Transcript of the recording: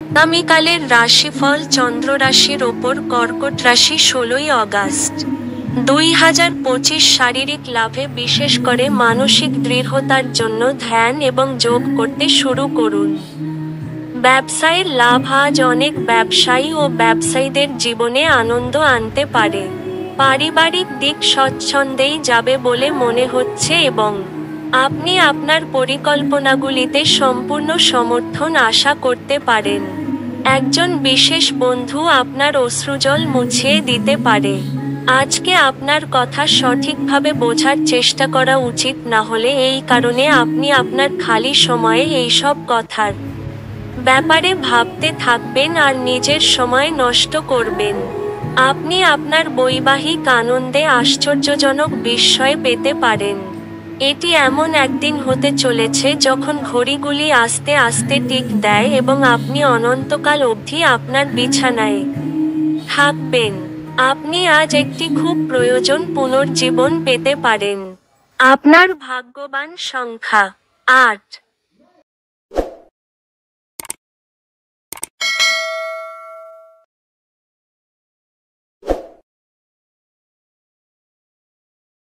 আগামীকালের রাশিফল চন্দ্র রাশির ওপর কর্কট রাশি 16ই আগস্ট 2025। শারীরিক লাভে বিশেষ করে মানসিক দৃঢ়তার জন্য ধ্যান এবং যোগ করতে শুরু করুন। ব্যবসায়ের লাভ আজ অনেক ব্যবসায়ী ও ব্যবসায়ীদের জীবনে আনন্দ আনতে পারে। পারিবারিক দিক স্বচ্ছন্দেই যাবে বলে মনে হচ্ছে এবং আপনি আপনার পরিকল্পনাগুলিতে সম্পূর্ণ সমর্থন আশা করতে পারেন। একজন বিশেষ বন্ধু আপনার অশ্রুজল মুছিয়ে দিতে পারে। আজকে আপনার কথা সঠিকভাবে বোঝার চেষ্টা করা উচিত না হলে এই কারণে আপনি আপনার খালি সময়ে এইসব কথার ব্যাপারে ভাবতে থাকবেন আর নিজের সময় নষ্ট করবেন। আপনি আপনার বৈবাহিক আনন্দে আশ্চর্যজনক বিস্ময় পেতে পারেন। এটি এমন একদিন হতে চলেছে যখন ঘড়িগুলি আস্তে আস্তে টিক দেয় এবং আপনি অনন্তকাল অবধি আপনার বিছানায় থাকবেন। আপনি আজ একটি খুব প্রয়োজন পুনর্জীবন পেতে পারেন। আপনার ভাগ্যবান সংখ্যা 8।